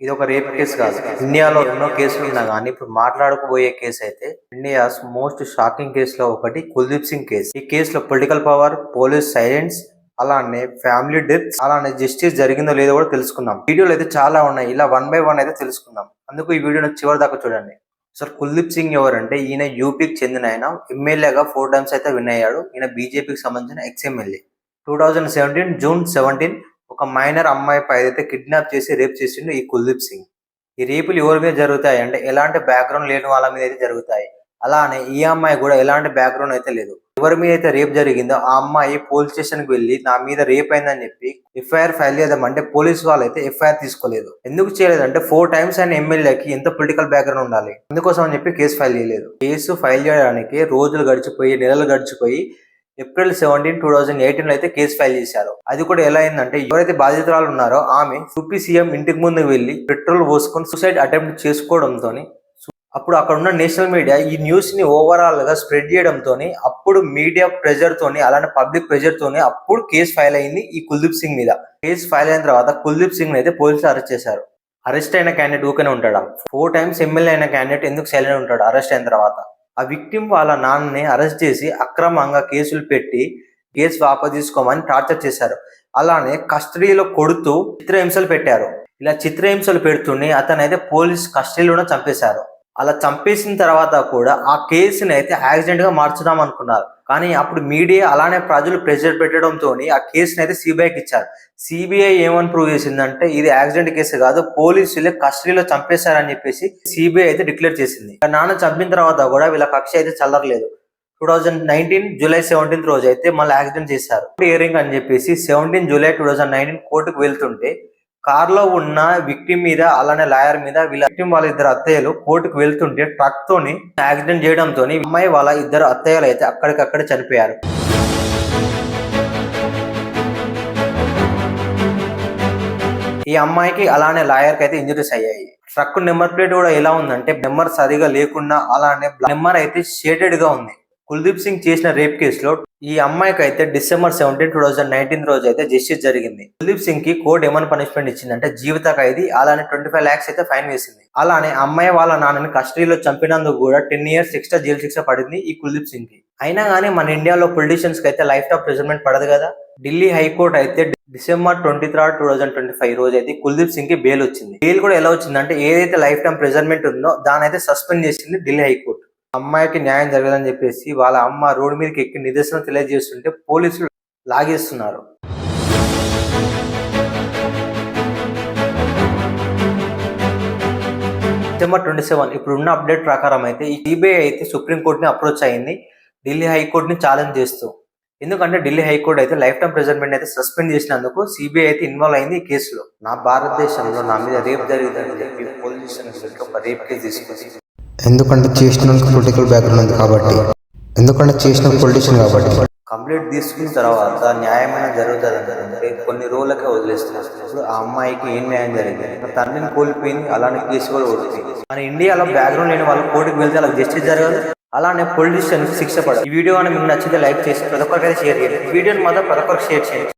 ఇది ఒక rape case కాదు. ఇండియాలో ఎన్నో కేసులు ఉన్నా కానీ ఇప్పుడు మాట్లాడకపోయే కేసు అయితే ఇండియాస్ మోస్ట్ షాకింగ్ కేసులో ఒకటి కుల్దీప్ సింగ్ కేసు. ఈ కేసులో పొలిటికల్ పవర్, పోలీస్ సైలెన్స్, అలానే ఫ్యామిలీ డెత్స్, అలానే జస్టిస్ జరిగిందో లేదో కూడా తెలుసుకుందాం. వీడియోలు అయితే చాలా ఉన్నాయి, ఇలా 1 by 1 అయితే తెలుసుకుందాం. అందుకు ఈ వీడియోని చివరి దాకా చూడండి. సార్ కుల్దీప్ సింగ్ ఎవరంటే ఈయన యూపీకి చెందిన ఆయన. ఎమ్మెల్యేగా 4 times అయితే విన్ అయ్యాడు. ఈయన బీజేపీకి సంబంధించిన ఎక్స్ఎమ్మెల్యే. 2017 జూన్ 17 ఒక మైనర్ అమ్మాయి పై అయితే కిడ్నాప్ చేసి రేప్ చేసిండు ఈ కుల్దీప్ సింగ్. ఈ రేపులు ఎవరి మీద జరుగుతాయి అంటే ఎలాంటి బ్యాక్గ్రౌండ్ లేని వాళ్ళ మీద అయితే జరుగుతాయి. అలానే ఈ అమ్మాయి కూడా ఎలాంటి బ్యాక్గ్రౌండ్ అయితే లేదు. ఎవరి మీద అయితే రేప్ జరిగిందో ఆ అమ్మాయి పోలీస్ స్టేషన్ కి వెళ్లి నా మీద రేప్ అయిందని చెప్పి ఎఫ్ఐఆర్ ఫైల్ చేద్దామంటే పోలీసు వాళ్ళు అయితే ఎఫ్ఐఆర్ తీసుకోలేదు. ఎందుకు చేయలేదంటే 4 times అయిన ఎమ్మెల్యేకి ఎంత పొలిటికల్ బ్యాక్గ్రౌండ్ ఉండాలి, అందుకోసం అని చెప్పి కేసు ఫైల్ చేయలేదు. కేసు ఫైల్ చేయడానికి రోజులు గడిచిపోయి నెలలు గడిచిపోయి ఏప్రిల్ 17, 2018 అయితే కేసు ఫైల్ చేశారు. అది కూడా ఎలా అయిందంటే ఎవరైతే బాధితురాలు ఉన్నారో ఆమె యూపీ సీఎం ఇంటికి ముందు వెళ్లి పెట్రోల్ పోసుకొని సూసైడ్ అటెంప్ట్ చేసుకోవడంతో అప్పుడు అక్కడ ఉన్న నేషనల్ మీడియా ఈ న్యూస్ ని ఓవరాల్ గా స్ప్రెడ్ చేయడంతో అప్పుడు మీడియా ప్రెజర్ తోని అలానే పబ్లిక్ ప్రెజర్ తోని అప్పుడు కేసు ఫైల్ అయింది ఈ కుల్దీప్ సింగ్ మీద. కేసు ఫైల్ అయిన తర్వాత కుల్దీప్ సింగ్ అయితే పోలీసులు అరెస్ట్ చేశారు. అరెస్ట్ అయిన క్యాండిడేట్ ఊకనే ఉంటాడా? 4 times ఎమ్మెల్యే అయిన క్యాండిడేట్ ఎందుకు సైలెంట్ ఉంటాడు అరెస్ట్ అయిన తర్వాత? ఆ విక్టిమ్ వాళ్ళ నాన్నని అరెస్ట్ చేసి అక్రమంగా కేసులు పెట్టి కేసు వాపసు తీసుకోమని టార్చర్ చేశారు. అలానే కస్టడీలో కొడుతూ చిత్రహింసలు పెట్టారు. ఇలా చిత్రహింసలు పెడుతూనే అతనైతే పోలీస్ కస్టడీలోనే చంపేశారు. అలా చంపేసిన తర్వాత కూడా ఆ కేసుని అయితే యాక్సిడెంట్ గా మార్చుదాం అనుకున్నారు. కానీ అప్పుడు మీడియా అలానే ప్రజలు ప్రెషర్ పెట్టడంతో ఆ కేసుని అయితే సిబిఐకి ఇచ్చారు. సిబిఐ ఏమని ప్రూవ్ చేసిందంటే ఇది యాక్సిడెంట్ కేసు కాదు, పోలీసులే కస్టడీలో చంపేశారని చెప్పేసి సిబిఐ అయితే డిక్లేర్ చేసింది. నాన్న చంపిన తర్వాత కూడా వీళ్ళ కక్ష అయితే చల్లరలేదు. 2019 జూలై 17 రోజు అయితే మళ్ళీ యాక్సిడెంట్ చేశారు. హియరింగ్ అని చెప్పేసి 17 జూలై 2019 కోర్టుకు వెళ్తుంటే కార్ లో ఉన్న విక్టిమ్ మీద అలానే లాయర్ మీద వీళ్ళ విక్టిమ్ వాళ్ళ ఇద్దరు అత్తయ్యలు కోర్టుకు వెళ్తుంటే ట్రక్ తోని యాక్సిడెంట్ చేయడంతో అమ్మాయి వాళ్ళ ఇద్దరు అత్తయ్యలు అయితే అక్కడికక్కడ చనిపోయారు. ఈ అమ్మాయికి అలానే లాయర్ కి అయితే ఇంజరీస్ అయ్యాయి. ట్రక్ నెంబర్ ప్లేట్ కూడా ఎలా ఉందంటే నెంబర్ సరిగా లేకుండా అలానే నెంబర్ అయితే షేడెడ్ గా ఉంది. కుల్దీప్ సింగ్ చేసిన రేప్ కేసులో ఈ అమ్మాయికి అయితే డిసెంబర్ 17, 2019 రోజు అయితే జస్టిస్ జరిగింది. కుల్దీప్ సింగ్ కి కోర్టు ఏమని పనిష్మెంట్ ఇచ్చిందంటే జీవిత ఖైదీ అలానే 25 lakhs అయితే ఫైన్ వేసింది. అలానే అమ్మాయి వాళ్ళ నాన్నని కస్టడీలో చంపినందుకు కూడా 10 years ఎక్స్ట్రా జైలు శిక్ష పడింది ఈ కుల్దీప్ సింగ్ కి. అయినా కానీ మన ఇండియాలో పొలిటీషియన్స్ కి అయితే లైఫ్ టైం ప్రిజన్మెంట్ పడదు కదా. ఢిల్లీ హైకోర్టు అయితే డిసెంబర్ 23, 2025 రోజు అయితే కుల్దీప్ సింగ్ కి బెయిల్ వచ్చింది. బెయిల్ కూడా ఎలా వచ్చిందంటే ఏదైతే లైఫ్ టైం ప్రిజన్మెంట్ ఉందో దాని అయితే సస్పెండ్ చేసింది ఢిల్లీ హైకోర్టు. అమ్మాయికి న్యాయం జరగదని చెప్పేసి వాళ్ళ అమ్మ రోడ్డు మీదకి ఎక్కి నిదర్శనం తెలియజేస్తుంటే పోలీసులు లాగేస్తున్నారు. డిసెంబర్ 27 ఇప్పుడున్న అప్డేట్ ప్రకారం అయితే ఈ సిబిఐ అయితే సుప్రీంకోర్టుని అప్రోచ్ అయింది ఢిల్లీ హైకోర్టుని ఛాలెంజ్ చేస్తూ. ఎందుకంటే ఢిల్లీ హైకోర్టు అయితే లైఫ్ టైం ప్రిజన్మెంట్ అయితే సస్పెండ్ చేసినందుకు సిబిఐ అయితే ఇన్వాల్వ్ అయింది ఈ కేసులో. నా భారతదేశంలో నా మీద రేప్ జరిగిందని చెప్పి పోలీస్ స్టేషన్ ఒక రేప్ కేసు తీసుకుంది. ఎందుకంటే చేసిన పొలిటికల్ బ్యాక్గ్రౌండ్ ఉంది కాబట్టి, ఎందుకంటే చేసిన పొలిటీషియన్ కాబట్టి. కంప్లీట్ తీసుకున్న తర్వాత న్యాయమైన జరుగుతుంది అంటే కొన్ని రోజులకే వదిలేస్తున్నారు. ఇప్పుడు ఆ అమ్మాయికి ఏం న్యాయం జరిగింది? తండ్రిని కోల్పోయింది, అలానే కేసు కూడా ఓడిపోయింది. మన ఇండియాలో బ్యాక్గ్రౌండ్ లేని వాళ్ళు కోర్టుకు వెళ్తే అలా జస్టిస్ జరగదు, అలానే పొలిటీషియన్ శిక్ష పడదు. ఈ వీడియో అని మీకు నచ్చితే లైక్ చేసి ప్రతి ఒక్కరికైతే షేర్ చేయండి. ఈ వీడియోని మాత్రం ప్రతి ఒక్కరికి షేర్ చేయండి.